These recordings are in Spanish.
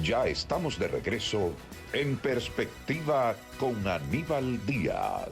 Ya estamos de regreso en Perspectiva con Aníbal Díaz.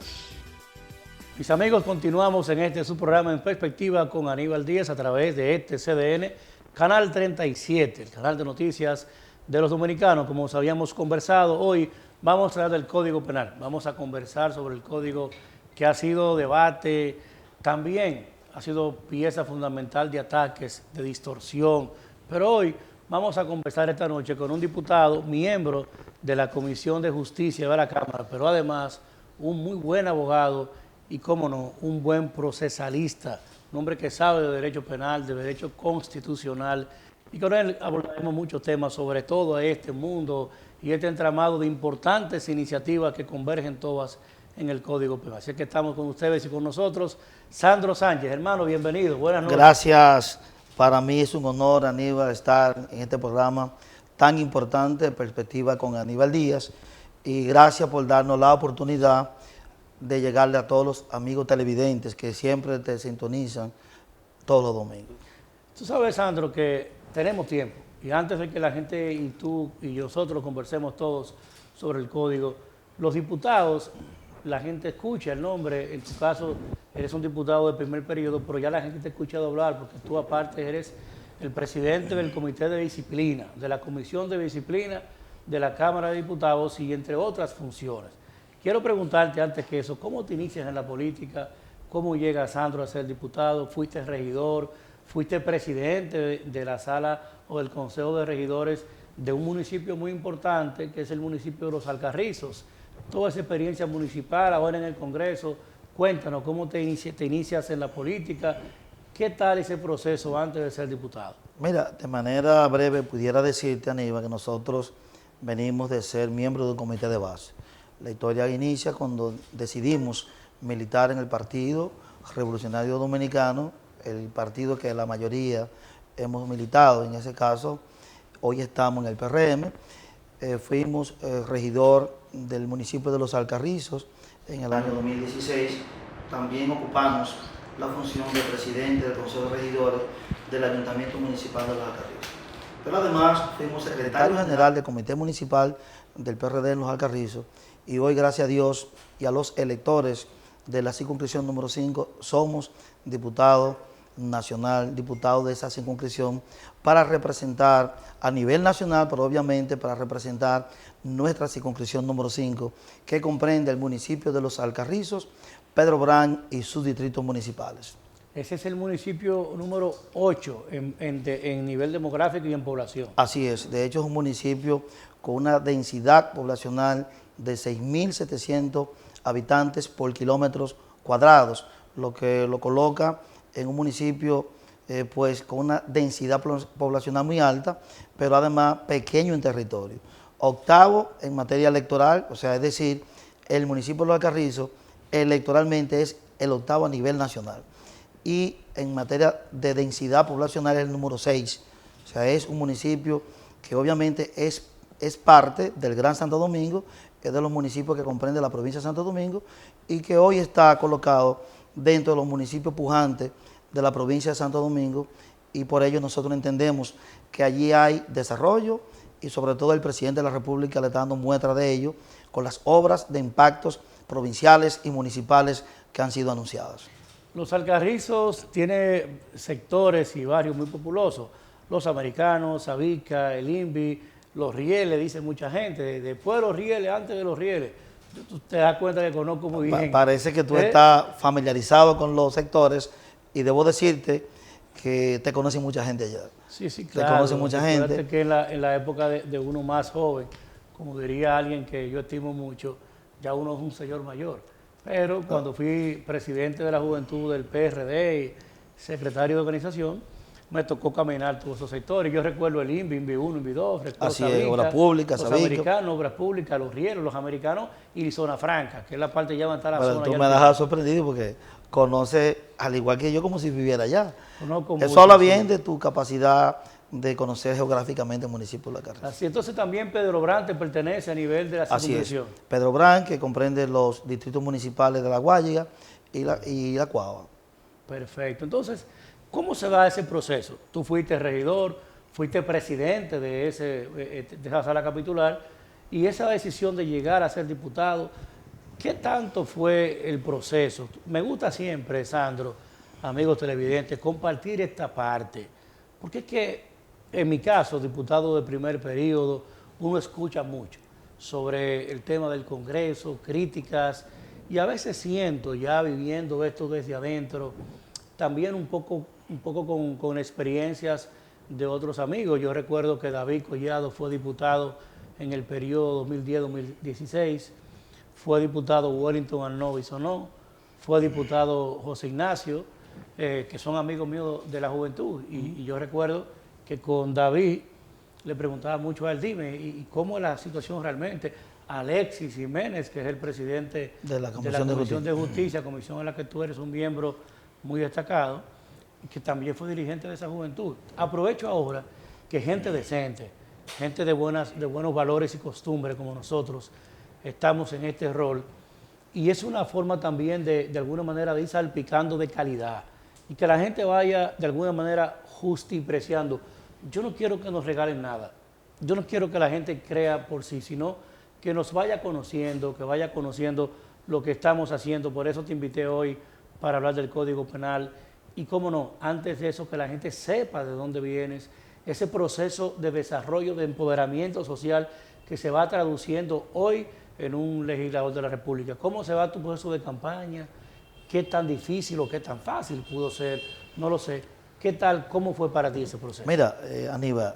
Mis amigos, continuamos en este su programa En Perspectiva con Aníbal Díaz a través de este CDN, Canal 37, el canal de noticias de los dominicanos. Como os habíamos conversado, hoy vamos a hablar del Código Penal. Vamos a conversar sobre el Código que ha sido debate, también ha sido pieza fundamental de ataques, de distorsión. Pero hoy vamos a conversar esta noche con un diputado, miembro de la Comisión de Justicia de la Cámara, pero además un muy buen abogado y, cómo no, un buen procesalista, un hombre que sabe de derecho penal, de derecho constitucional, y con él abordaremos muchos temas sobre todo este mundo y este entramado de importantes iniciativas que convergen todas en el Código Penal. Así que estamos con ustedes y con nosotros. Sandro Sánchez, hermano, bienvenido, buenas noches. Gracias, para mí es un honor, Aníbal, estar en este programa tan importante, Perspectiva con Aníbal Díaz, y gracias por darnos la oportunidad de llegarle a todos los amigos televidentes que siempre te sintonizan todos los domingos. Tú sabes, Sandro, que tenemos tiempo, y antes de que la gente y tú y nosotros conversemos todos sobre el código, los diputados, la gente escucha el nombre, en tu caso eres un diputado de primer periodo, pero ya la gente te ha escuchado hablar porque tú aparte eres el presidente del Comité de Disciplina, de la Comisión de Disciplina de la Cámara de Diputados y entre otras funciones. Quiero preguntarte antes que eso, ¿cómo te inicias en la política? ¿Cómo llega Sandro a ser diputado? ¿Fuiste regidor? ¿Fuiste presidente de la sala o del Consejo de Regidores de un municipio muy importante que es el municipio de Los Alcarrizos? Toda esa experiencia municipal, ahora en el Congreso, cuéntanos cómo te inicias en la política, qué tal ese proceso antes de ser diputado. Mira, de manera breve pudiera decirte, Aníbal, que nosotros venimos de ser miembros de un comité de base. La historia inicia cuando decidimos militar en el Partido Revolucionario Dominicano, el partido que la mayoría hemos militado, en ese caso, hoy estamos en el PRM. Fuimos regidor del municipio de Los Alcarrizos en el año 2016. También ocupamos la función de presidente del Consejo de Regidores del Ayuntamiento Municipal de Los Alcarrizos. Pero además fuimos secretario general del Comité Municipal del PRD en Los Alcarrizos y hoy, gracias a Dios y a los electores de la circunscripción número 5, somos diputado nacional, diputado de esa circunscripción para representar a nivel nacional, pero obviamente para representar nuestra circunscripción número 5, que comprende el municipio de Los Alcarrizos, Pedro Brán y sus distritos municipales. Ese es el municipio número 8 en nivel demográfico y en población. Así es, de hecho es un municipio con una densidad poblacional de 6.700 habitantes por kilómetros cuadrados, lo que lo coloca en un municipio pues con una densidad poblacional muy alta, pero además pequeño en territorio. Octavo en materia electoral, o sea, es decir, el municipio de Los Alcarrizos electoralmente es el octavo a nivel nacional. Y en materia de densidad poblacional es el número 6. O sea, es un municipio que obviamente es parte del Gran Santo Domingo, es de los municipios que comprende la provincia de Santo Domingo y que hoy está colocado dentro de los municipios pujantes de la provincia de Santo Domingo, y por ello nosotros entendemos que allí hay desarrollo y sobre todo el presidente de la República le está dando muestra de ello con las obras de impactos provinciales y municipales que han sido anunciadas. Los Alcarrizos tiene sectores y barrios muy populosos, Los Americanos, Sabica, el INVI, Los Rieles, dice mucha gente, después de Los Rieles, antes de Los Rieles. Tú te das cuenta que conozco muy bien. Parece que tú estás familiarizado con los sectores y debo decirte que te conoce mucha gente allá. Sí, sí, claro. Te conoce mucha gente. Que en la época de uno más joven, como diría alguien que yo estimo mucho, ya uno es un señor mayor. Pero cuando fui presidente de la juventud del PRD y secretario de organización, me tocó caminar todos esos sectores. Yo recuerdo el INVI, INVI 1, INVI 2, recuerdo Así es, Obras Públicas, Los Sabica. Americanos, Obras Públicas, Los Rieles, Los Americanos y Zona Franca, que es la parte ya donde está la zona. Tú me has dejado sorprendido porque conoces, al igual que yo, como si viviera allá. Conozco Eso habla bien de tu capacidad de conocer geográficamente el municipio de Los Alcarrizos. Así, entonces también Pedro Brán te pertenece a nivel de la circunscripción. Así es. Pedro Brán, que comprende los distritos municipales de La Guayiga y la Cuava. Perfecto. Entonces, ¿cómo se da ese proceso? Tú fuiste regidor, fuiste presidente de esa sala capitular, y esa decisión de llegar a ser diputado, ¿qué tanto fue el proceso? Me gusta siempre, Sandro, amigos televidentes, compartir esta parte, porque es que en mi caso, diputado de primer periodo, uno escucha mucho sobre el tema del Congreso, críticas, y a veces siento, ya viviendo esto desde adentro, también un poco con experiencias de otros amigos. Yo recuerdo que David Collado fue diputado en el periodo 2010-2016, fue diputado Wellington Arnold Sonó, fue diputado José Ignacio, que son amigos míos de la juventud, y yo recuerdo que con David le preguntaba mucho a él, dime, ¿y cómo es la situación realmente? Alexis Jiménez, que es el presidente de la Comisión de Justicia, comisión en la que tú eres un miembro muy destacado, que también fue dirigente de esa juventud. Aprovecho ahora que gente decente, gente de buenos valores y costumbres como nosotros, estamos en este rol, y es una forma también de alguna manera de ir salpicando de calidad, y que la gente vaya de alguna manera justipreciando. Yo no quiero que nos regalen nada, yo no quiero que la gente crea por sí, sino que nos vaya conociendo, que vaya conociendo lo que estamos haciendo. Por eso te invité hoy para hablar del Código Penal, y cómo no, antes de eso, que la gente sepa de dónde vienes, ese proceso de desarrollo, de empoderamiento social que se va traduciendo hoy en un legislador de la República. ¿Cómo se va tu proceso de campaña? ¿Qué tan difícil o qué tan fácil pudo ser? No lo sé. ¿Qué tal, cómo fue para ti ese proceso? Mira, Aníbal,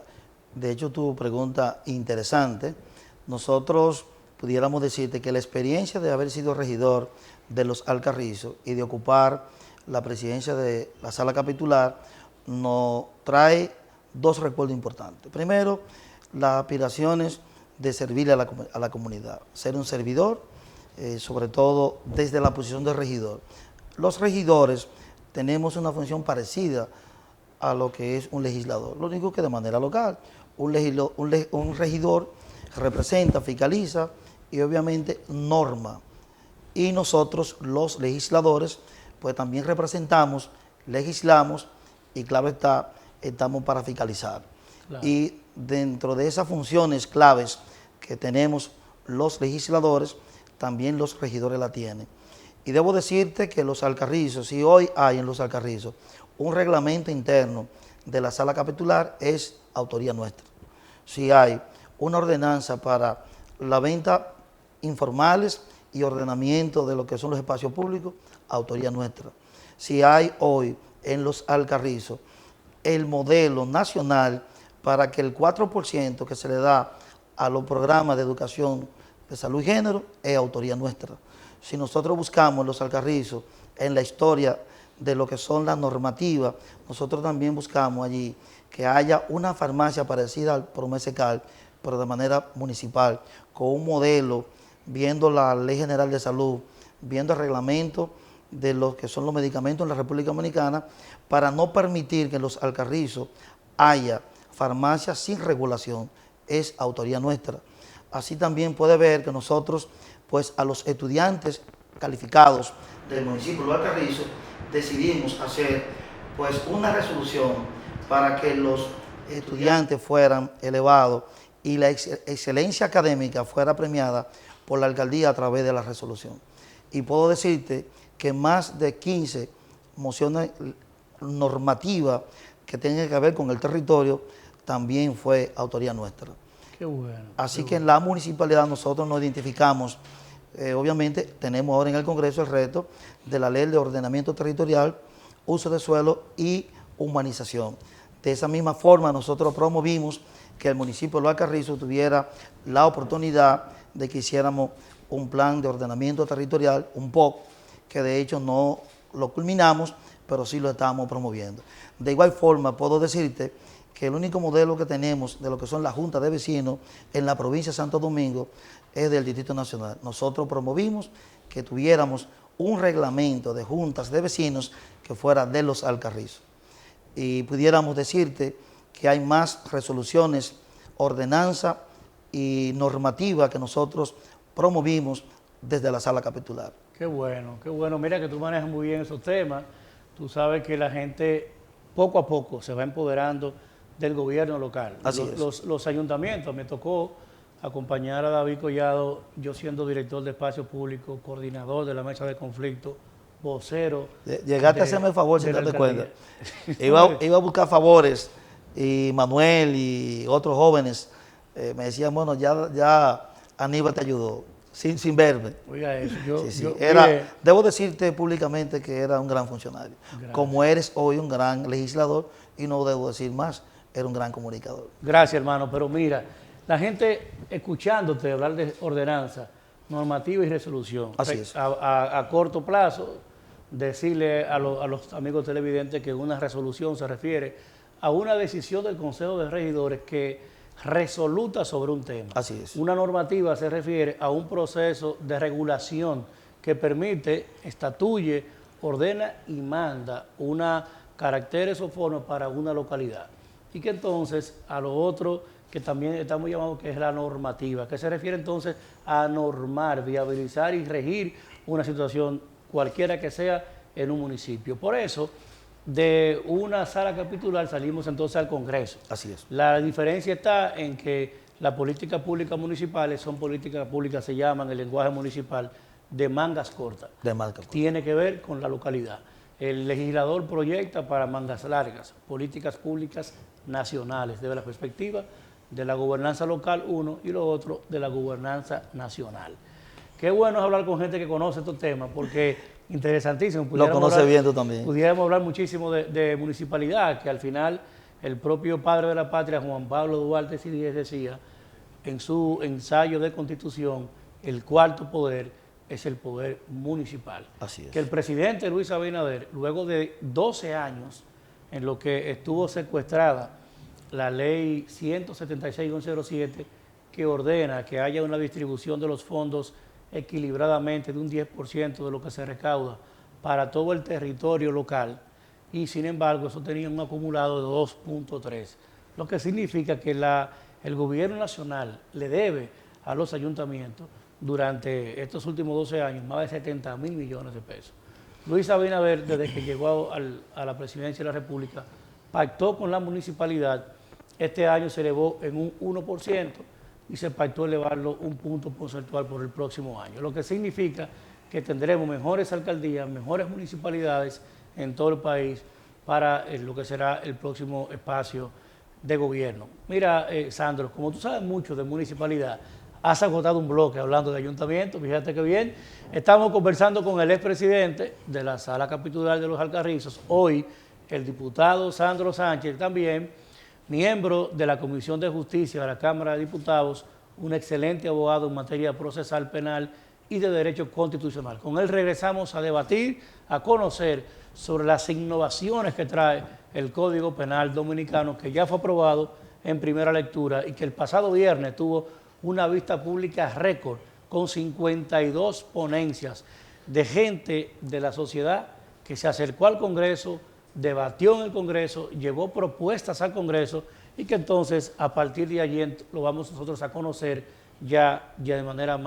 de hecho tu pregunta interesante. Nosotros pudiéramos decirte que la experiencia de haber sido regidor de Los Alcarrizos y de ocupar la presidencia de la sala capitular nos trae dos recuerdos importantes. Primero, las aspiraciones de servirle a la comunidad, ser un servidor, sobre todo desde la posición de regidor. Los regidores tenemos una función parecida a lo que es un legislador, lo único que de manera local. Un regidor representa, fiscaliza y obviamente norma. Y nosotros, los legisladores, pues también representamos, legislamos y claro está, estamos para fiscalizar. Claro. Y dentro de esas funciones claves que tenemos los legisladores, también los regidores la tienen. Y debo decirte que Los Alcarrizos, si hoy hay en Los Alcarrizos un reglamento interno de la sala capitular, es autoría nuestra. Si hay una ordenanza para la venta informales y ordenamiento de lo que son los espacios públicos, autoría nuestra. Si hay hoy en Los Alcarrizos el modelo nacional para que el 4% que se le da a los programas de educación de salud y género, es autoría nuestra. Si nosotros buscamos en Los Alcarrizos, en la historia de lo que son las normativas, nosotros también buscamos allí que haya una farmacia parecida al Promesecal, pero de manera municipal, con un modelo, viendo la Ley General de Salud, viendo el reglamento de lo que son los medicamentos en la República Dominicana, para no permitir que en Los Alcarrizos haya farmacias sin regulación, es autoría nuestra. Así también puede ver que nosotros, pues a los estudiantes calificados del municipio de Los Alcarrizos, decidimos hacer pues una resolución para que los estudiantes fueran elevados y la excelencia académica fuera premiada por la alcaldía a través de la resolución. Y puedo decirte que más de 15 mociones normativas que tienen que ver con el territorio también fue autoría nuestra. Qué bueno. Así que en la municipalidad nosotros nos identificamos, obviamente tenemos ahora en el Congreso el reto de la Ley de Ordenamiento Territorial, Uso de Suelo y Humanización. De esa misma forma nosotros promovimos que el municipio de Los Alcarrizos tuviera la oportunidad de que hiciéramos un plan de ordenamiento territorial, un POC, que de hecho no lo culminamos, pero sí lo estamos promoviendo. De igual forma puedo decirte que el único modelo que tenemos de lo que son las juntas de vecinos en la provincia de Santo Domingo es del Distrito Nacional. Nosotros promovimos que tuviéramos un reglamento de juntas de vecinos que fuera de Los Alcarrizos. Y pudiéramos decirte que hay más resoluciones, ordenanza y normativa que nosotros promovimos desde la sala capitular. Qué bueno, qué bueno. Mira que tú manejas muy bien esos temas. Tú sabes que la gente poco a poco se va empoderando del gobierno local. Así es. Los ayuntamientos, me tocó acompañar a David Collado, yo siendo director de espacio público, coordinador de la mesa de conflicto, vocero. Llegaste a hacerme el favor sin de la darte cuenta. alcaldía. Iba a buscar favores y Manuel y otros jóvenes me decían, bueno, ya Aníbal te ayudó, sin verme. Oiga eso, yo, Sí, sí. yo Debo decirte públicamente que era un gran funcionario. Gracias. Como eres hoy un gran legislador, y no debo decir más, era un gran comunicador. Gracias, hermano, pero mira, la gente escuchándote hablar de ordenanza, normativa y resolución, Así es. a corto plazo, decirle a los amigos televidentes que una resolución se refiere a una decisión del Consejo de Regidores que resoluta sobre un tema. Así es. Una normativa se refiere a un proceso de regulación que permite, estatuye, ordena y manda una caracteres o formas para una localidad. Y que entonces a lo otro que también estamos llamando que es la normativa, que se refiere entonces a normar, viabilizar y regir una situación cualquiera que sea en un municipio. Por eso, de una sala capitular salimos entonces al Congreso. Así es. La diferencia está en que las políticas públicas municipales son políticas públicas, se llaman el lenguaje municipal, de mangas cortas. De marca. Tiene que ver con la localidad. El legislador proyecta para mangas largas, políticas públicas nacionales, desde la perspectiva de la gobernanza local, uno, y lo otro, de la gobernanza nacional. Qué bueno es hablar con gente que conoce estos temas, porque interesantísimo. Lo conoce bien tú también. Pudiéramos hablar muchísimo de municipalidad, que al final el propio padre de la patria, Juan Pablo Duarte Sidíez, decía en su ensayo de constitución, el cuarto poder es el poder municipal. Así es. Que el presidente Luis Abinader, luego de 12 años en lo que estuvo secuestrada la ley 176-07, que ordena que haya una distribución de los fondos equilibradamente de un 10% de lo que se recauda para todo el territorio local, y sin embargo eso tenía un acumulado de 2.3, lo que significa que el gobierno nacional le debe a los ayuntamientos durante estos últimos 12 años más de 70 mil millones de pesos. Luis Abinader, desde que llegó a la presidencia de la República, pactó con la municipalidad. Este año se elevó en un 1% y se pactó elevarlo un punto porcentual por el próximo año, lo que significa que tendremos mejores alcaldías, mejores municipalidades en todo el país para lo que será el próximo espacio de gobierno. Mira, Sandro, como tú sabes mucho de municipalidad, has agotado un bloque hablando de ayuntamiento, fíjate que bien. Estamos conversando con el expresidente de la Sala Capitular de los Alcarrizos, hoy el diputado Sandro Sánchez, también miembro de la Comisión de Justicia de la Cámara de Diputados, un excelente abogado en materia procesal penal y de derecho constitucional. Con él regresamos a debatir, a conocer sobre las innovaciones que trae el Código Penal Dominicano, que ya fue aprobado en primera lectura y que el pasado viernes tuvo una vista pública récord con 52 ponencias de gente de la sociedad que se acercó al Congreso, debatió en el Congreso, llevó propuestas al Congreso y que entonces a partir de allí lo vamos nosotros a conocer ya de manera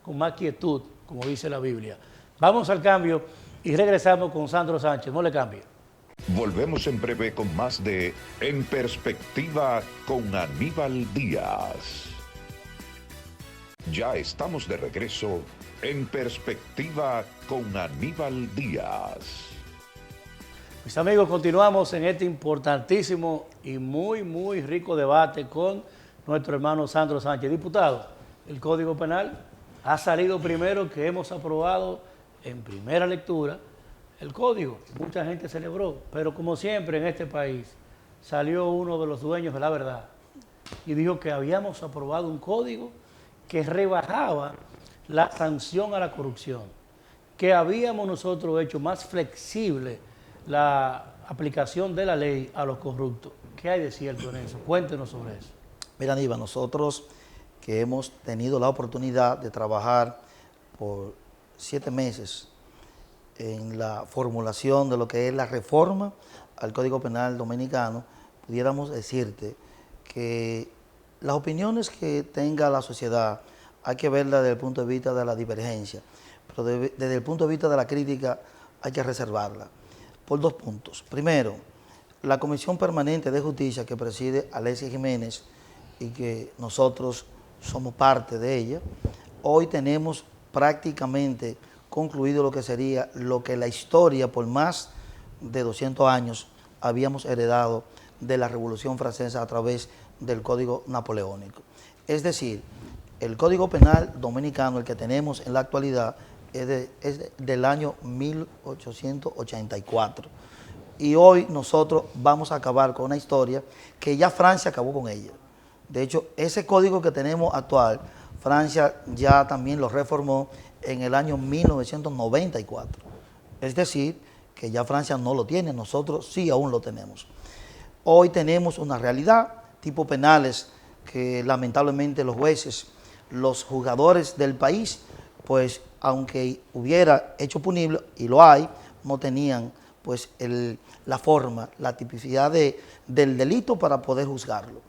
con más quietud, como dice la Biblia. Vamos al cambio y regresamos con Sandro Sánchez. No le cambie. Volvemos en breve con más de En Perspectiva con Aníbal Díaz. Ya estamos de regreso en Perspectiva con Aníbal Díaz. Mis amigos, continuamos en este importantísimo y muy rico debate con nuestro hermano Sandro Sánchez. Diputado, el Código Penal ha salido primero, que hemos aprobado en primera lectura el Código. Mucha gente celebró, pero como siempre en este país salió uno de los dueños de la verdad y dijo que habíamos aprobado un Código que rebajaba la sanción a la corrupción, que habíamos nosotros hecho más flexible la aplicación de la ley a los corruptos. ¿Qué hay de cierto en eso? Cuéntenos sobre eso. Mira, Aníbal, nosotros que hemos tenido la oportunidad de trabajar por 7 meses en la formulación de lo que es la reforma al Código Penal Dominicano, pudiéramos decirte que las opiniones que tenga la sociedad hay que verlas desde el punto de vista de la divergencia, pero desde el punto de vista de la crítica hay que reservarla por 2 puntos. Primero, La Comisión Permanente de Justicia que preside Alexis Jiménez y que nosotros somos parte de ella, hoy tenemos prácticamente concluido lo que sería lo que la historia por más de 200 años habíamos heredado de la Revolución Francesa a través del Código Napoleónico. Es decir, el Código Penal dominicano, el que tenemos en la actualidad, es del año 1884. Y hoy nosotros vamos a acabar con una historia que ya Francia acabó con ella. De hecho, ese código que tenemos actual, Francia ya también lo reformó en el año 1994. Es decir, que ya Francia no lo tiene, nosotros sí aún lo tenemos. Hoy tenemos una realidad, tipos penales que lamentablemente los jueces, los juzgadores del país, pues aunque hubiera hecho punible, y lo hay, no tenían pues la forma, la tipicidad del delito para poder juzgarlo.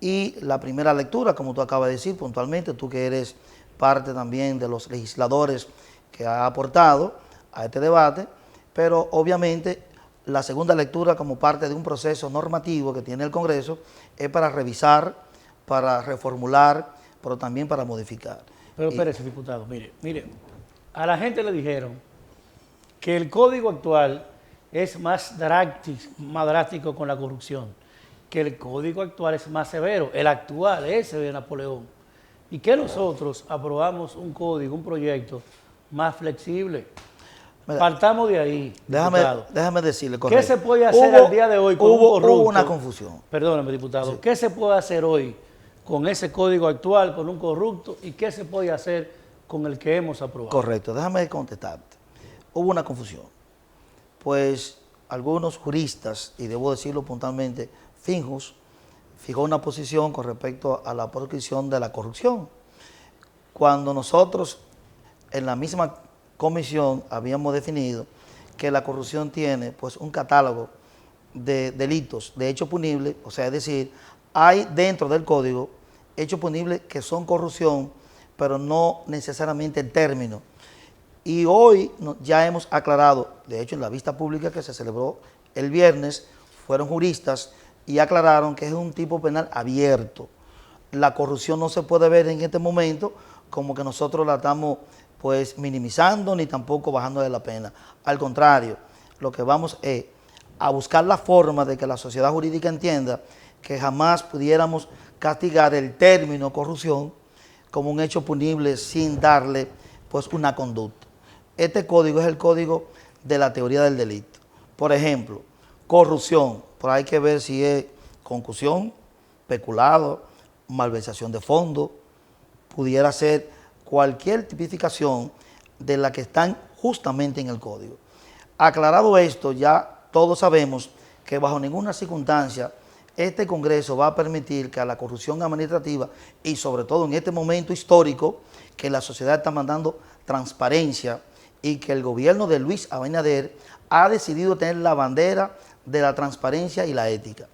Y la primera lectura, como tú acabas de decir puntualmente, tú que eres parte también de los legisladores que ha aportado a este debate, pero obviamente la segunda lectura como parte de un proceso normativo que tiene el Congreso es para revisar, para reformular, pero también para modificar. Pero espérese, diputado, mire, a la gente le dijeron que el código actual es más drástico con la corrupción, que el código actual es más severo, el actual, ese de Napoleón, y que nosotros aprobamos un código, un proyecto más flexible. Partamos de ahí. Déjame decirle, correcto. ¿Qué se puede hacer al día de hoy con un corrupto? Hubo una confusión. Perdóname, diputado. Sí. ¿Qué se puede hacer hoy con ese código actual, con un corrupto, y qué se puede hacer con el que hemos aprobado? Correcto, déjame contestarte. Hubo una confusión. Pues algunos juristas, y debo decirlo puntualmente, Finjus, fijó una posición con respecto a la proscripción de la corrupción. Cuando nosotros en la misma comisión habíamos definido que la corrupción tiene pues un catálogo de delitos, de hechos punibles, o sea, es decir, hay dentro del código hechos punibles que son corrupción, pero no necesariamente el término. Y hoy ya hemos aclarado, de hecho en la vista pública que se celebró el viernes, fueron juristas y aclararon que es un tipo penal abierto. La corrupción no se puede ver en este momento como que nosotros la estamos pues minimizando ni tampoco bajando de la pena. Al contrario, lo que vamos es a buscar la forma de que la sociedad jurídica entienda que jamás pudiéramos castigar el término corrupción como un hecho punible sin darle pues una conducta. Este código es el código de la teoría del delito. Por ejemplo, corrupción, pero hay que ver si es concusión, peculado, malversación de fondos, pudiera ser cualquier tipificación de la que están justamente en el código. Aclarado esto, ya todos sabemos que bajo ninguna circunstancia este Congreso va a permitir que a la corrupción administrativa y sobre todo en este momento histórico que la sociedad está mandando transparencia y que el gobierno de Luis Abinader ha decidido tener la bandera de la transparencia y la ética.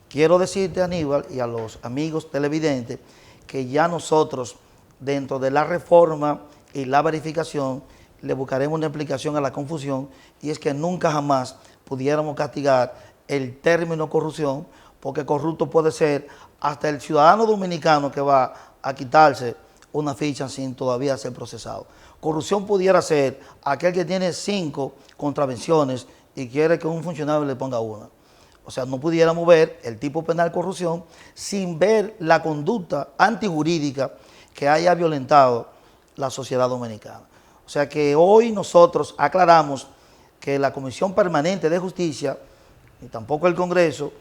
Quiero decirte, Aníbal, y a los amigos televidentes, que ya nosotros, dentro de la reforma y la verificación, le buscaremos una explicación a la confusión, y es que nunca jamás pudiéramos castigar el término corrupción, porque corrupto puede ser hasta el ciudadano dominicano que va a quitarse una ficha sin todavía ser procesado. Corrupción pudiera ser aquel que tiene 5 contravenciones y quiere que un funcionario le ponga una. O sea, no pudiéramos ver el tipo penal corrupción sin ver la conducta antijurídica que haya violentado la sociedad dominicana. O sea que hoy nosotros aclaramos que la Comisión Permanente de Justicia, ni tampoco el Congreso,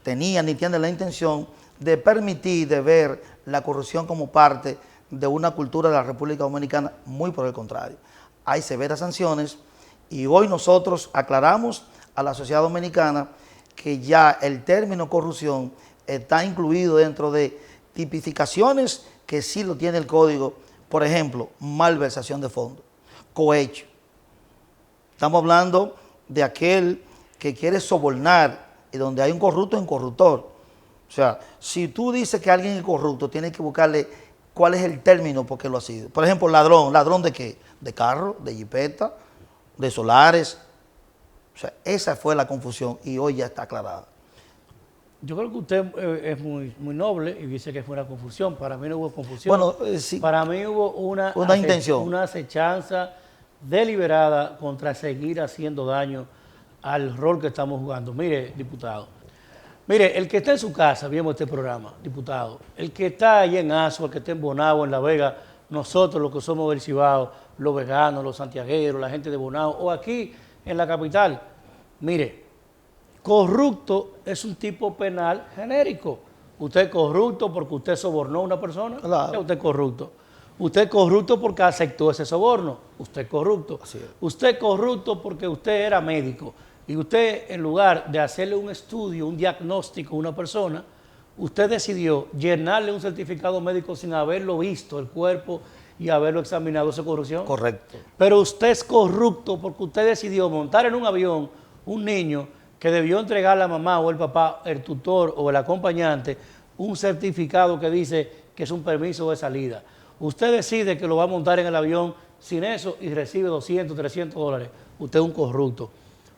tenía ni tiene la intención de permitir, de ver la corrupción como parte de una cultura de la República Dominicana, muy por el contrario. Hay severas sanciones y hoy nosotros aclaramos a la sociedad dominicana que ya el término corrupción está incluido dentro de tipificaciones que sí lo tiene el código, por ejemplo, malversación de fondos, cohecho. Estamos hablando de aquel que quiere sobornar y donde hay un corrupto, un corruptor. O sea, si tú dices que alguien es corrupto, tienes que buscarle cuál es el término por qué lo ha sido. Por ejemplo, ladrón. ¿Ladrón de qué? De carro, de jipeta, de solares. O sea, esa fue la confusión y hoy ya está aclarada. Yo creo que usted es muy noble y dice que fue una confusión. Para mí no hubo confusión. Bueno, sí, para mí hubo una intención. una acechanza deliberada contra seguir haciendo daño al rol que estamos jugando. Mire, diputado, mire, el que está en su casa, viendo este programa, diputado, el que está allá en Asua, el que está en Bonao, en La Vega, nosotros los que somos del Cibao, los veganos, los santiagueros, la gente de Bonao, o aquí en la capital, mire, corrupto es un tipo penal genérico. Usted es corrupto porque usted sobornó a una persona, Claro. usted es corrupto. Usted es corrupto porque aceptó ese soborno, usted es corrupto. Así es. Usted es corrupto porque usted era médico y usted, en lugar de hacerle un estudio, un diagnóstico a una persona, usted decidió llenarle un certificado médico sin haberlo visto, el cuerpo, y haberlo examinado. ¿Eso es corrupción? Correcto. Pero usted es corrupto porque usted decidió montar en un avión un niño que debió entregar a la mamá o el papá, el tutor o el acompañante, un certificado que dice que es un permiso de salida. Usted decide que lo va a montar en el avión sin eso y recibe 200, 300 dólares. Usted es un corrupto.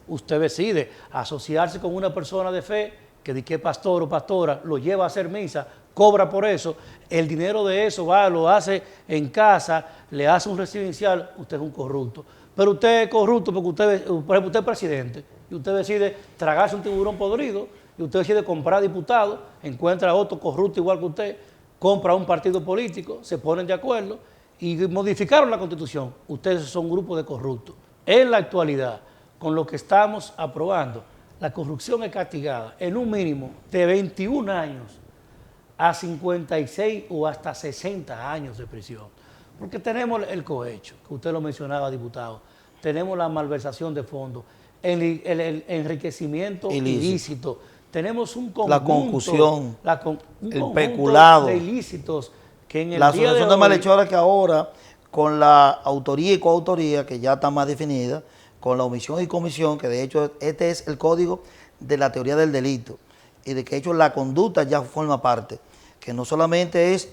Usted decide asociarse con una persona de fe que es pastor o pastora, lo lleva a hacer misa, cobra por eso, el dinero de eso va, lo hace en casa, le hace un residencial, usted es un corrupto. Pero usted es corrupto porque usted, por ejemplo, usted es presidente y usted decide tragarse un tiburón podrido y usted decide comprar diputados, encuentra a otro corrupto igual que usted, compra un partido político, se ponen de acuerdo y modificaron la Constitución. Ustedes son un grupo de corruptos. En la actualidad, con lo que estamos aprobando, la corrupción es castigada en un mínimo de 21 años a 56 o hasta 60 años de prisión. Porque tenemos el cohecho, que usted lo mencionaba, diputado, tenemos la malversación de fondos, el enriquecimiento ilícito, tenemos un conjunto, la concusión, el peculado, de ilícitos que en el la día asociación de malhechores que ahora, con la autoría y coautoría, que ya está más definida, con la omisión y comisión, que de hecho este es el código de la teoría del delito, y de que de hecho la conducta ya forma parte, que no solamente es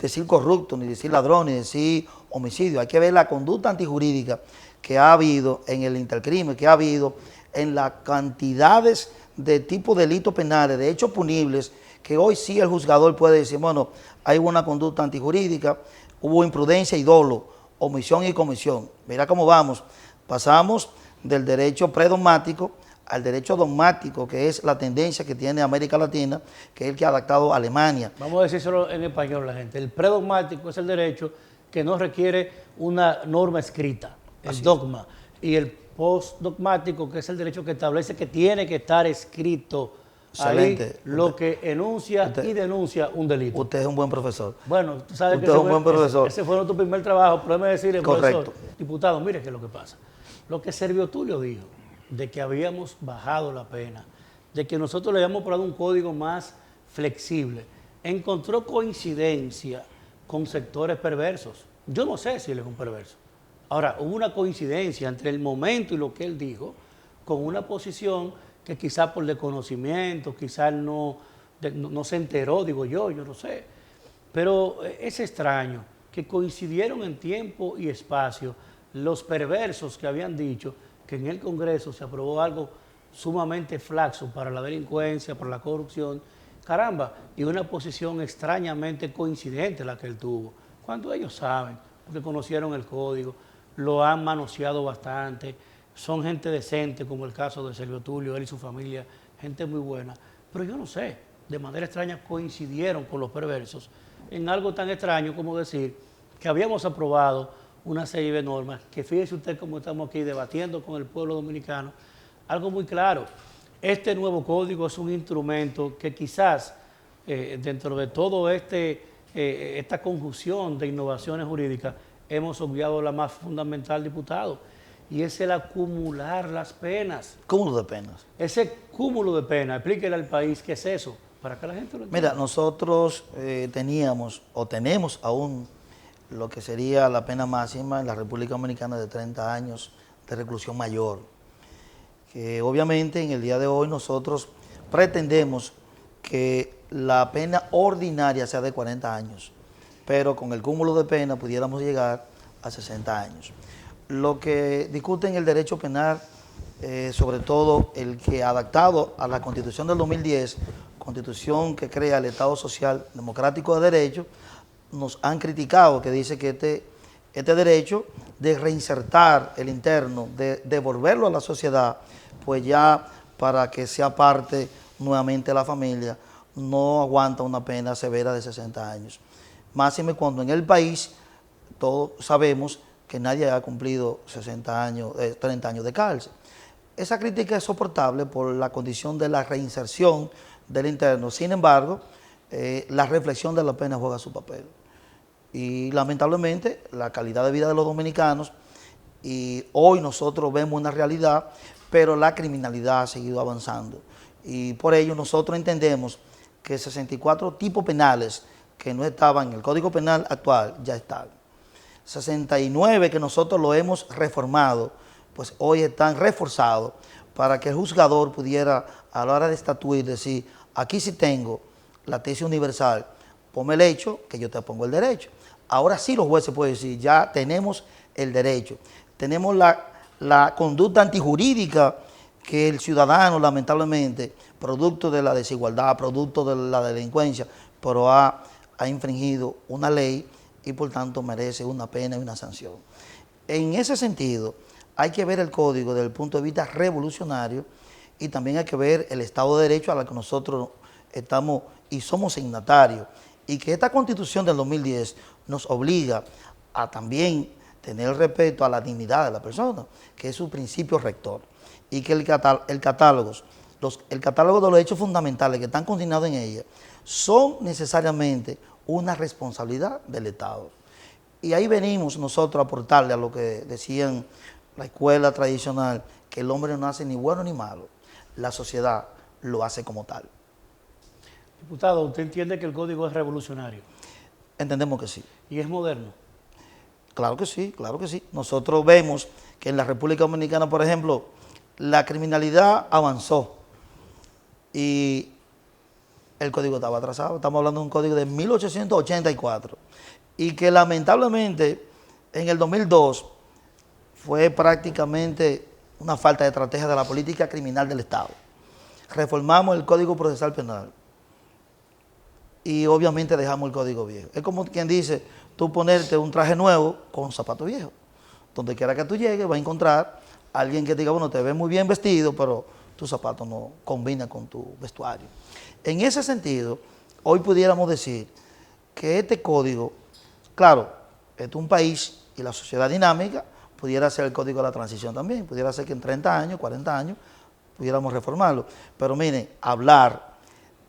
decir corrupto, ni decir ladrón, ni decir homicidio, hay que ver la conducta antijurídica que ha habido en el intercrimen, que ha habido en las cantidades de tipos de delitos penales, de hechos punibles, que hoy sí el juzgador puede decir, bueno, hay una conducta antijurídica, hubo imprudencia y dolo, omisión y comisión. Mira cómo vamos, pasamos del derecho predogmático al derecho dogmático, que es la tendencia que tiene América Latina, que es el que ha adaptado Alemania. Vamos a decírselo en español a la gente. El predogmático es el derecho que no requiere una norma escrita, el dogma. Y el postdogmático, que es el derecho que establece que tiene que estar escrito Excelente. ahí lo que enuncia y denuncia un delito. Usted es un buen profesor. Bueno, tú sabes Usted es un buen profesor. Ese fue nuestro primer trabajo, pero déjeme decirle, Correcto. profesor, diputado, mire qué es lo que pasa. Lo que Servio Tulio dijo, de que habíamos bajado la pena, de que nosotros le habíamos probado un código más flexible, encontró coincidencia con sectores perversos. Yo no sé si él es un perverso. Ahora, hubo una coincidencia entre el momento y lo que él dijo, con una posición que quizás por desconocimiento, quizás no se enteró, digo yo no sé. Pero es extraño que coincidieron en tiempo y espacio los perversos que habían dicho que en el Congreso se aprobó algo sumamente flaxo para la delincuencia, para la corrupción. Caramba, y una posición extrañamente coincidente la que él tuvo. Cuando ellos saben, porque conocieron el código, lo han manoseado bastante, son gente decente, como el caso de Servio Tulio, él y su familia, gente muy buena. Pero yo no sé, de manera extraña coincidieron con los perversos en algo tan extraño como decir que habíamos aprobado una serie de normas, que fíjese usted cómo estamos aquí debatiendo con el pueblo dominicano, algo muy claro. Este nuevo código es un instrumento que quizás dentro de todo esta conjunción de innovaciones jurídicas hemos obviado la más fundamental, diputado, y es el acumular las penas. Cúmulo de penas. Ese cúmulo de penas, explíquele al país qué es eso, para que la gente lo entienda. Mira, nosotros teníamos o tenemos aún lo que sería la pena máxima en la República Dominicana de 30 años de reclusión mayor. Que obviamente en el día de hoy nosotros pretendemos que la pena ordinaria sea de 40 años, pero con el cúmulo de pena pudiéramos llegar a 60 años. Lo que discuten el derecho penal sobre todo el que adaptado a la Constitución del 2010, Constitución que crea el Estado Social Democrático de Derecho, nos han criticado, que dice que este derecho de reinsertar el interno, de devolverlo a la sociedad, pues ya para que sea parte nuevamente de la familia, no aguanta una pena severa de 60 años. Máxime cuando en el país todos sabemos que nadie ha cumplido 60 años, 30 años de cárcel. Esa crítica es soportable por la condición de la reinserción del interno. Sin embargo, la reflexión de la pena juega su papel. Y lamentablemente la calidad de vida de los dominicanos, y hoy nosotros vemos una realidad, pero la criminalidad ha seguido avanzando. Y por ello nosotros entendemos que 64 tipos penales que no estaban en el Código Penal actual ya están. 69 que nosotros lo hemos reformado, pues hoy están reforzados para que el juzgador pudiera a la hora de estatuir decir, aquí sí tengo la tesis universal, ponme el hecho que yo te pongo el derecho. Ahora sí los jueces pueden decir, ya tenemos el derecho. Tenemos la conducta antijurídica que el ciudadano, lamentablemente, producto de la desigualdad, producto de la delincuencia, pero ha infringido una ley y por tanto merece una pena y una sanción. En ese sentido, hay que ver el código desde el punto de vista revolucionario y también hay que ver el Estado de Derecho a la que nosotros estamos y somos signatarios. Y que esta Constitución del 2010 nos obliga a también tener respeto a la dignidad de la persona, que es su principio rector. Y que el catálogo de los hechos fundamentales que están consignados en ella son necesariamente una responsabilidad del Estado. Y ahí venimos nosotros a aportarle a lo que decían la escuela tradicional, que el hombre no hace ni bueno ni malo, la sociedad lo hace como tal. Diputado, ¿usted entiende que el código es revolucionario? Entendemos que sí. ¿Y es moderno? Claro que sí, claro que sí. Nosotros vemos que en la República Dominicana, por ejemplo, la criminalidad avanzó y el código estaba atrasado. Estamos hablando de un código de 1884 y que lamentablemente en el 2002 fue prácticamente una falta de estrategia de la política criminal del Estado. Reformamos el Código Procesal Penal y obviamente dejamos el código viejo. Es como quien dice, tú ponerte un traje nuevo con un zapato viejo. Donde quiera que tú llegues, vas a encontrar a alguien que te diga, bueno, te ves muy bien vestido, pero tu zapato no combina con tu vestuario. En ese sentido, hoy pudiéramos decir que este código, claro, este es un país y la sociedad dinámica, pudiera ser el código de la transición también, pudiera ser que en 30 años, 40 años, pudiéramos reformarlo. Pero miren, hablar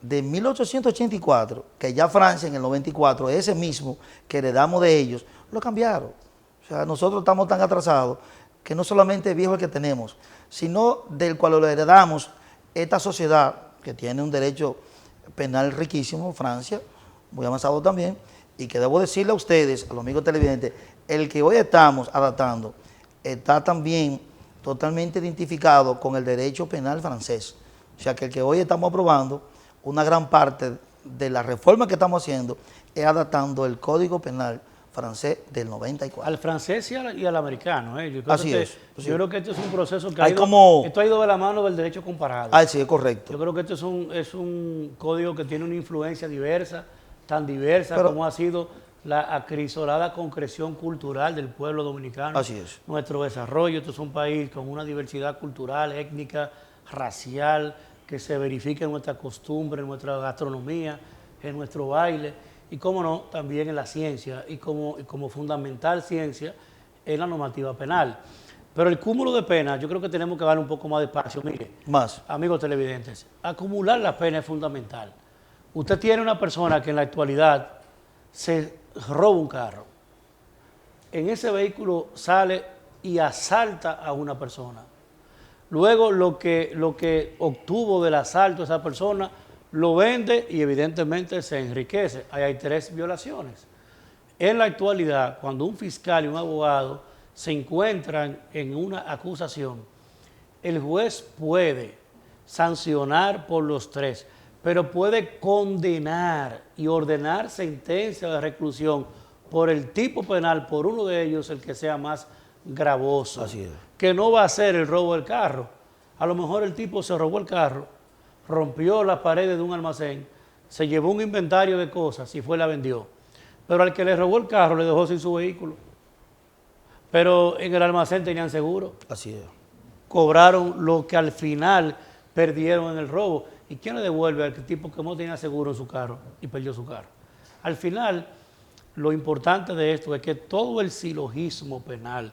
de 1884, que ya Francia en el 94, ese mismo que heredamos de ellos, lo cambiaron. O sea, nosotros estamos tan atrasados que no solamente es viejo el que tenemos, sino del cual lo heredamos esta sociedad que tiene un derecho penal riquísimo, Francia, muy avanzado también, y que debo decirle a ustedes, a los amigos televidentes, el que hoy estamos adaptando está también totalmente identificado con el derecho penal francés. O sea, que el que hoy estamos aprobando, una gran parte de la reforma que estamos haciendo es adaptando el Código Penal francés del 94. Al francés y al americano. Yo creo Así es. Yo creo que este es un proceso que esto ha ido de la mano del derecho comparado. Sí, es correcto. Yo creo que esto es un código que tiene una influencia diversa, tan diversa como ha sido la acrisolada concreción cultural del pueblo dominicano. Así es. Nuestro desarrollo. Esto es un país con una diversidad cultural, étnica, racial, que se verifica en nuestra costumbre, en nuestra gastronomía, en nuestro baile y, cómo no, también en la ciencia y como fundamental ciencia en la normativa penal. Pero el cúmulo de penas, yo creo que tenemos que darle un poco más de espacio. Mire, amigos televidentes, acumular la pena es fundamental. Usted tiene una persona que en la actualidad se roba un carro. En ese vehículo sale y asalta a una persona. Luego lo que obtuvo del asalto a esa persona lo vende y evidentemente se enriquece. Ahí hay 3 violaciones. En la actualidad, cuando un fiscal y un abogado se encuentran en una acusación, el juez puede sancionar por los 3, pero puede condenar y ordenar sentencia de reclusión por el tipo penal, por uno de ellos, el que sea más gravoso. Así es. Que no va a ser el robo del carro, A lo mejor el tipo se robó el carro, rompió las paredes de un almacén, se llevó un inventario de cosas y fue y la vendió. Pero al que le robó el carro le dejó sin su vehículo. Pero en el almacén tenían seguro. Así es. Cobraron lo que al final perdieron en el robo. ¿Y quién le devuelve al tipo que no tenía seguro en su carro y perdió su carro? Al final, lo importante de esto es que todo el silogismo penal,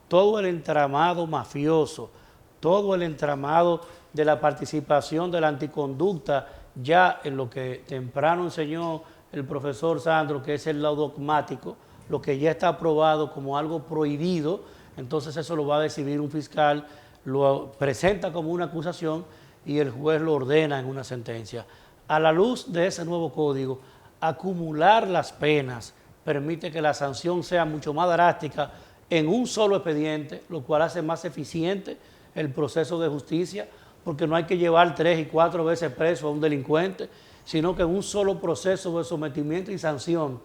todo el entramado mafioso, todo el entramado de la participación de la anticonducta, ya en lo que temprano enseñó el profesor Sandro, que es el lado dogmático, lo que ya está aprobado como algo prohibido, entonces eso lo va a decidir un fiscal, lo presenta como una acusación y el juez lo ordena en una sentencia. A la luz de ese nuevo código, acumular las penas permite que la sanción sea mucho más drástica en un solo expediente, lo cual hace más eficiente el proceso de justicia, porque no hay que llevar 3 y 4 veces preso a un delincuente, sino que en un solo proceso de sometimiento y sanción,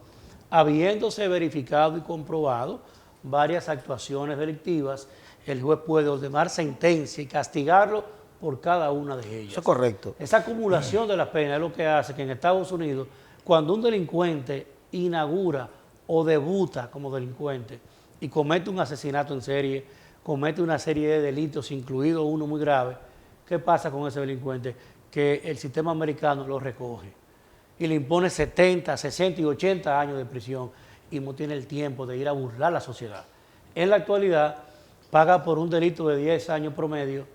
habiéndose verificado y comprobado varias actuaciones delictivas, el juez puede ordenar sentencia y castigarlo por cada una de ellas. Eso es correcto. Esa acumulación de las penas es lo que hace que en Estados Unidos, cuando un delincuente inaugura o debuta como delincuente y comete un asesinato en serie, comete una serie de delitos, incluido uno muy grave, ¿qué pasa con ese delincuente? Que el sistema americano lo recoge y le impone 70, 60 y 80 años de prisión y no tiene el tiempo de ir a burlar a la sociedad. En la actualidad, paga por un delito de 10 años promedio,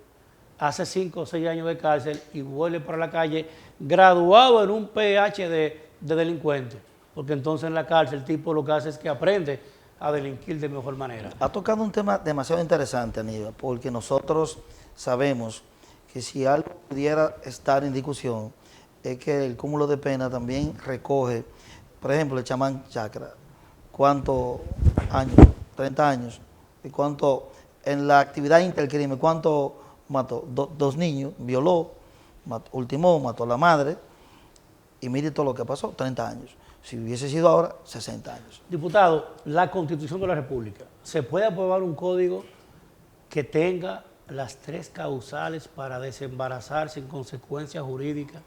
hace 5 o 6 años de cárcel y vuelve para la calle graduado en un PhD de delincuente, porque entonces en la cárcel el tipo lo que hace es que aprende a delinquir de mejor manera. Ha tocado un tema demasiado interesante, Aníbal, porque nosotros sabemos que si algo pudiera estar en discusión es que el cúmulo de pena también recoge, por ejemplo, el chamán Chakra, ¿cuántos años? 30 años. ¿Y cuánto en la actividad intercrimen? ¿Cuánto mató? 2 niños, violó, ultimó, mató a la madre, y mire todo lo que pasó, 30 años. Si hubiese sido ahora, 60 años. Diputado, la Constitución de la República, ¿se puede aprobar un código que tenga las 3 causales para desembarazar sin consecuencias jurídicas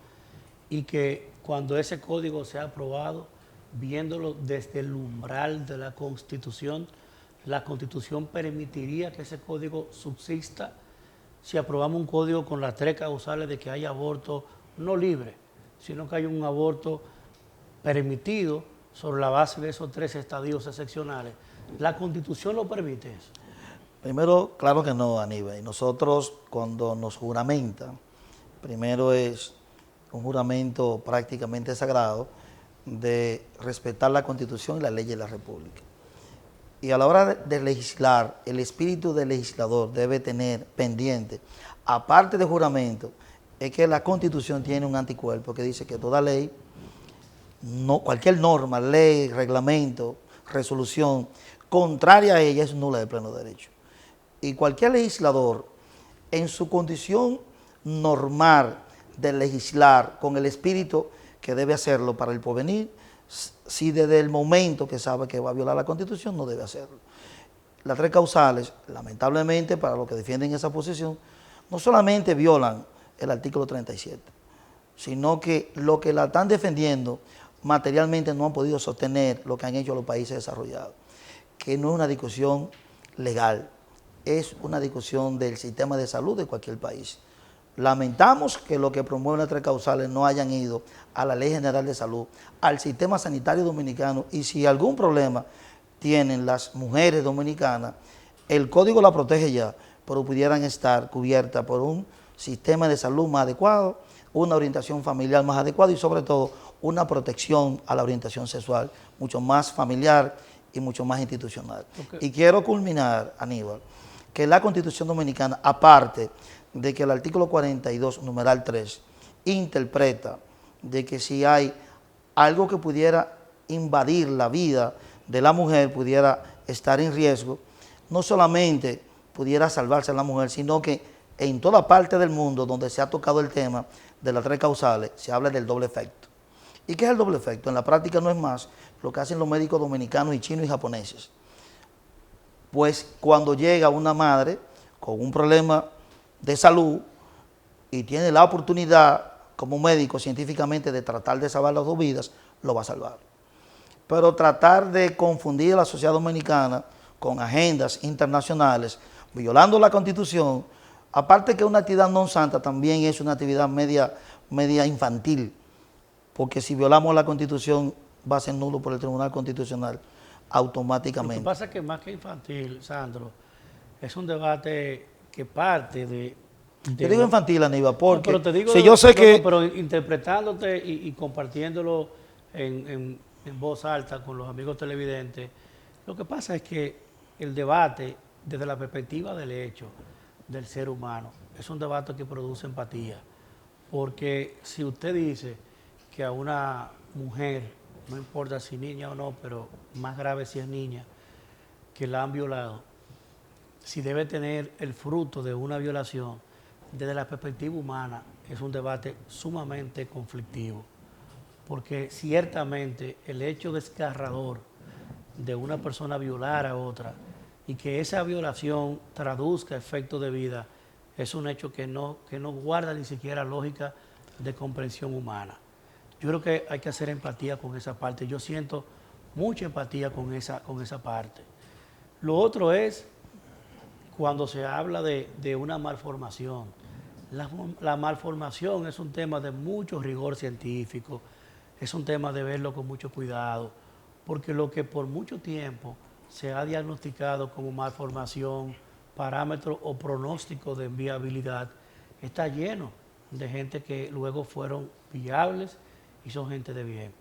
y que cuando ese código sea aprobado, viéndolo desde el umbral de la Constitución permitiría que ese código subsista si aprobamos un código con las 3 causales de que haya aborto no libre, sino que haya un aborto permitido sobre la base de esos 3 estadios excepcionales? ¿La Constitución lo permite eso? Primero, claro que no, Aníbal. Y nosotros, cuando nos juramentan, primero es un juramento prácticamente sagrado de respetar la Constitución y la ley de la República. Y a la hora de legislar, el espíritu del legislador debe tener pendiente, aparte de juramento, es que la Constitución tiene un anticuerpo que dice que toda ley, cualquier norma, ley, reglamento, resolución, contraria a ella es nula de pleno derecho. Y cualquier legislador, en su condición normal de legislar con el espíritu que debe hacerlo para el porvenir, si desde el momento que sabe que va a violar la Constitución, no debe hacerlo. Las 3 causales, lamentablemente, para los que defienden esa posición, no solamente violan el artículo 37, sino que lo que la están defendiendo materialmente no han podido sostener lo que han hecho los países desarrollados, que no es una discusión legal, es una discusión del sistema de salud de cualquier país. Lamentamos que lo que promueven las 3 causales no hayan ido a la Ley General de Salud, al sistema sanitario dominicano, y si algún problema tienen las mujeres dominicanas, el código la protege ya, pero pudieran estar cubiertas por un sistema de salud más adecuado, una orientación familiar más adecuada y sobre todo una protección a la orientación sexual mucho más familiar y mucho más institucional. Okay. Y quiero culminar, Aníbal, que la Constitución Dominicana, aparte de que el artículo 42, numeral 3, interpreta de que si hay algo que pudiera invadir la vida de la mujer, pudiera estar en riesgo, no solamente pudiera salvarse a la mujer, sino que en toda parte del mundo donde se ha tocado el tema de las 3 causales, se habla del doble efecto. ¿Y qué es el doble efecto? En la práctica no es más lo que hacen los médicos dominicanos y chinos y japoneses. Pues cuando llega una madre con un problema de salud, y tiene la oportunidad como médico científicamente de tratar de salvar las dos vidas, lo va a salvar. Pero tratar de confundir a la sociedad dominicana con agendas internacionales, violando la Constitución, aparte que una actividad non santa, también es una actividad media infantil, porque si violamos la Constitución va a ser nulo por el Tribunal Constitucional automáticamente. Lo que pasa es que más que infantil, Sandro, es un debate que parte de Te digo infantil, Aníbal, porque no, pero te digo, si yo sé que... pero interpretándote y compartiéndolo en voz alta con los amigos televidentes, lo que pasa es que el debate, desde la perspectiva del hecho del ser humano, es un debate que produce empatía. Porque si usted dice que a una mujer, no importa si niña o no, pero más grave si es niña, que la han violado, si debe tener el fruto de una violación, desde la perspectiva humana es un debate sumamente conflictivo, porque ciertamente el hecho desgarrador de una persona violar a otra y que esa violación traduzca efectos de vida es un hecho que no guarda ni siquiera lógica de comprensión humana. Yo creo que hay que hacer empatía con esa parte. Yo siento mucha empatía con esa parte. Lo otro es cuando se habla de una malformación. La malformación es un tema de mucho rigor científico, es un tema de verlo con mucho cuidado, porque lo que por mucho tiempo se ha diagnosticado como malformación, parámetro o pronóstico de viabilidad, está lleno de gente que luego fueron viables y son gente de bien.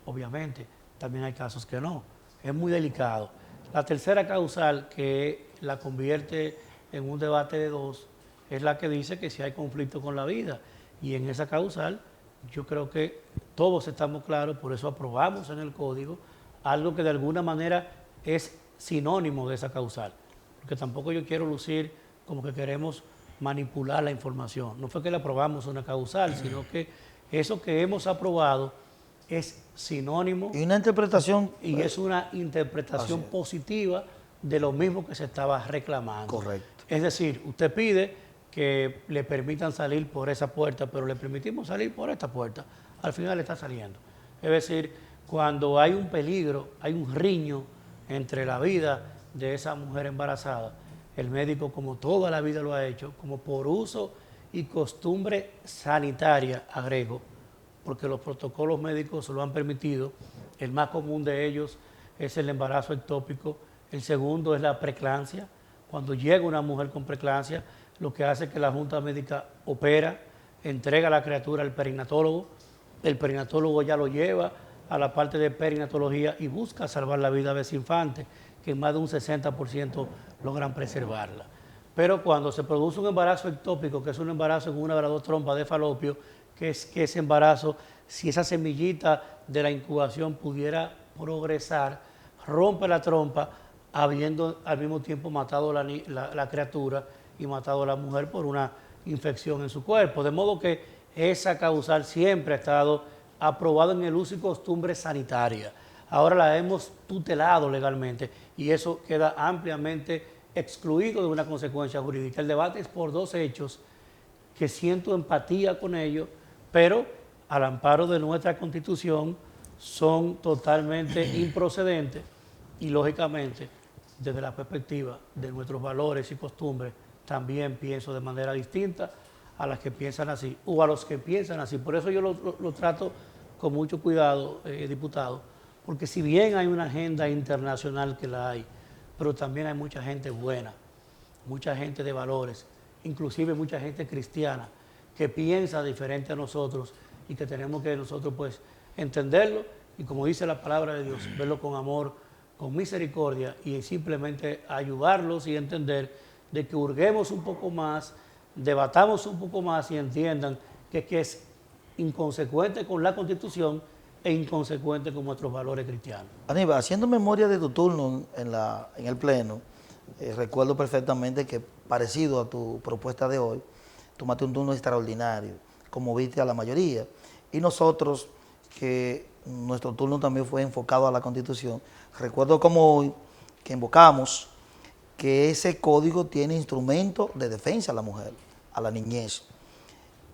Obviamente, también hay casos que no. Es muy delicado. La tercera causal, que la convierte en un debate de dos, es la que dice que si hay conflicto con la vida. Y en esa causal, yo creo que todos estamos claros, por eso aprobamos en el código algo que de alguna manera es sinónimo de esa causal. Porque tampoco yo quiero lucir como que queremos manipular la información. No fue que le aprobamos una causal, sino que eso que hemos aprobado es sinónimo. Y una interpretación... Y es una interpretación positiva de lo mismo que se estaba reclamando. Correcto. Es decir, usted pide que le permitan salir por esa puerta, pero le permitimos salir por esta puerta. Al final está saliendo. Es decir, cuando hay un peligro, hay un riño entre la vida de esa mujer embarazada, el médico, como toda la vida lo ha hecho, como por uso y costumbre sanitaria, agrego, porque los protocolos médicos lo han permitido. El más común de ellos es el embarazo ectópico, el segundo es la preeclampsia. Cuando llega una mujer con preeclampsia, lo que hace es que la Junta Médica opera, entrega a la criatura al perinatólogo, el perinatólogo ya lo lleva a la parte de perinatología y busca salvar la vida de ese infante, que en más de un 60% logran preservarla. Pero cuando se produce un embarazo ectópico, que es un embarazo con una de las dos trompas de falopio, que ese embarazo, si esa semillita de la incubación pudiera progresar, rompe la trompa, habiendo al mismo tiempo matado la criatura y matado a la mujer por una infección en su cuerpo. De modo que esa causal siempre ha estado aprobada en el uso y costumbre sanitaria. Ahora la hemos tutelado legalmente y eso queda ampliamente excluido de una consecuencia jurídica. El debate es por dos hechos que siento empatía con ellos, pero al amparo de nuestra Constitución son totalmente improcedentes y lógicamente desde la perspectiva de nuestros valores y costumbres también pienso de manera distinta a las que piensan así o a los que piensan así. Por eso yo lo trato con mucho cuidado, diputado, porque si bien hay una agenda internacional que la hay, pero también hay mucha gente buena, mucha gente de valores, inclusive mucha gente cristiana que piensa diferente a nosotros y que tenemos que nosotros pues entenderlo y, como dice la palabra de Dios, verlo con amor, con misericordia y simplemente ayudarlos y entender de que hurguemos un poco más, debatamos un poco más y entiendan que es inconsecuente con la Constitución e inconsecuente con nuestros valores cristianos. Aníbal, haciendo memoria de tu turno en el Pleno, recuerdo perfectamente que, parecido a tu propuesta de hoy, tomaste un turno extraordinario, como viste a la mayoría. Y nosotros, que nuestro turno también fue enfocado a la Constitución, recuerdo como hoy que invocamos que ese código tiene instrumentos de defensa a la mujer, a la niñez.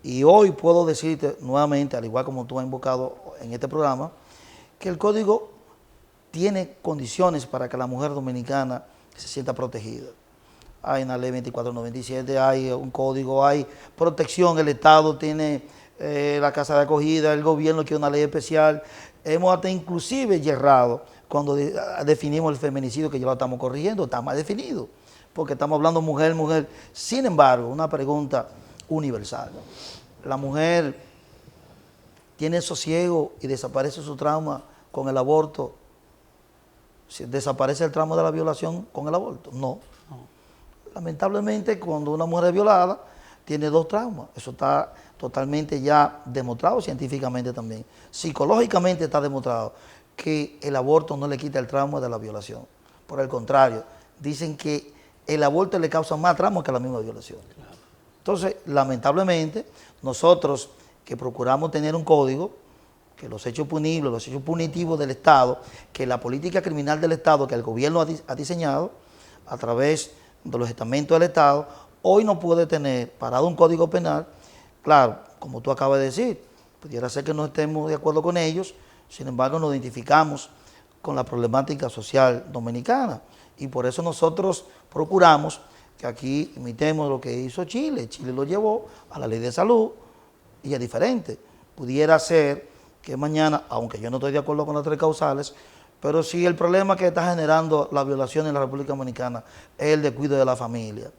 Y hoy puedo decirte nuevamente, al igual como tú has invocado en este programa, que el código tiene condiciones para que la mujer dominicana se sienta protegida. Hay una ley 2497, hay un código, hay protección, el Estado tiene la casa de acogida, el gobierno quiere una ley especial. Hemos hasta inclusive yerrado cuando definimos el feminicidio, que ya lo estamos corrigiendo, está más definido, porque estamos hablando mujer, mujer. Sin embargo, una pregunta universal. La mujer tiene sosiego y desaparece su trauma con el aborto. ¿Desaparece el trauma de la violación con el aborto? No. Lamentablemente, cuando una mujer es violada, tiene dos traumas. Eso está totalmente ya demostrado científicamente también. Psicológicamente está demostrado que el aborto no le quita el trauma de la violación. Por el contrario, dicen que el aborto le causa más trauma que la misma violación. Claro. Entonces, lamentablemente, nosotros que procuramos tener un código, que los hechos punibles, los hechos punitivos del Estado, que la política criminal del Estado, que el gobierno ha diseñado a través de los estamentos del Estado, hoy no puede tener parado un código penal. Claro, como tú acabas de decir, pudiera ser que no estemos de acuerdo con ellos, sin embargo nos identificamos con la problemática social dominicana y por eso nosotros procuramos que aquí imitemos lo que hizo Chile. Chile lo llevó a la ley de salud y es diferente. Pudiera ser que mañana, aunque yo no estoy de acuerdo con las tres causales, pero si el problema que está generando la violación en la República Dominicana es el descuido de la familia,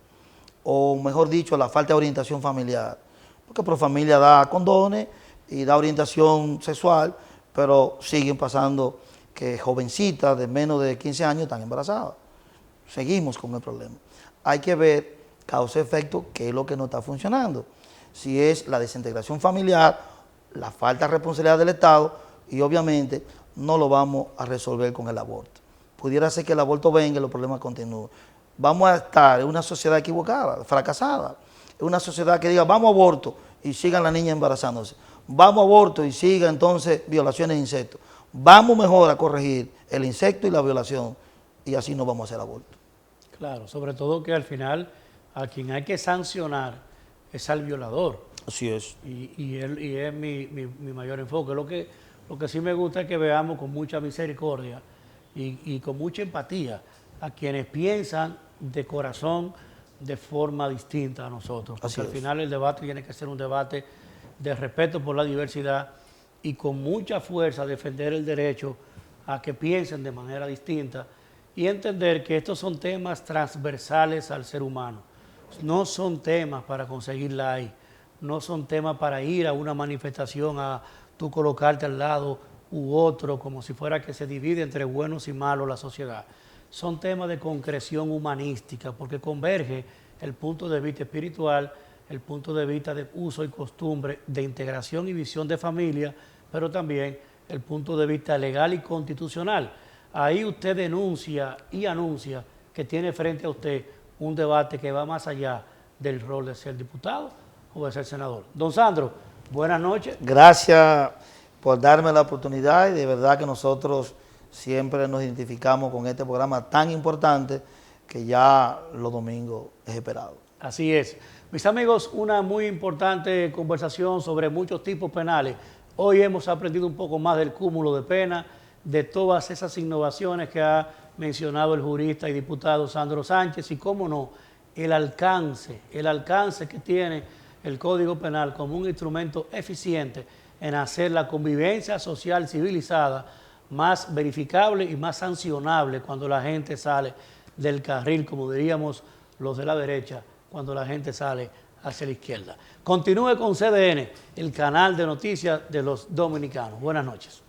o mejor dicho, la falta de orientación familiar, porque Profamilia da condones y da orientación sexual, pero siguen pasando que jovencitas de menos de 15 años están embarazadas. Seguimos con el problema. Hay que ver causa-efecto qué es lo que no está funcionando. Si es la desintegración familiar, la falta de responsabilidad del Estado, y obviamente no lo vamos a resolver con el aborto. Pudiera ser que el aborto venga y los problemas continúen. Vamos a estar en una sociedad equivocada, fracasada. En una sociedad que diga, vamos a aborto y sigan las niñas embarazándose. Vamos a aborto y sigan entonces violaciones de insectos. Vamos mejor a corregir el insecto y la violación y así no vamos a hacer aborto. Claro, sobre todo que al final a quien hay que sancionar es al violador. Así es. Y es mi mayor enfoque. Lo que sí me gusta es que veamos con mucha misericordia y con mucha empatía a quienes piensan de corazón de forma distinta a nosotros. Porque al final el debate tiene que ser un debate de respeto por la diversidad y con mucha fuerza defender el derecho a que piensen de manera distinta y entender que estos son temas transversales al ser humano. No son temas para conseguir like, no son temas para ir a una manifestación a tú colocarte al lado u otro como si fuera que se divide entre buenos y malos la sociedad. Son temas de concreción humanística porque converge el punto de vista espiritual, el punto de vista de uso y costumbre, de integración y visión de familia, pero también el punto de vista legal y constitucional. Ahí usted denuncia y anuncia que tiene frente a usted un debate que va más allá del rol de ser diputado o de ser senador. Don Sandro, buenas noches. Gracias por darme la oportunidad y de verdad que nosotros siempre nos identificamos con este programa tan importante que ya los domingos es esperado. Así es. Mis amigos, una muy importante conversación sobre muchos tipos penales. Hoy hemos aprendido un poco más del cúmulo de pena, de todas esas innovaciones que ha mencionado el jurista y diputado Sandro Sánchez y, cómo no, el alcance que tiene el Código Penal como un instrumento eficiente en hacer la convivencia social civilizada más verificable y más sancionable cuando la gente sale del carril, como diríamos los de la derecha, cuando la gente sale hacia la izquierda. Continúe con CDN, el canal de noticias de los dominicanos. Buenas noches.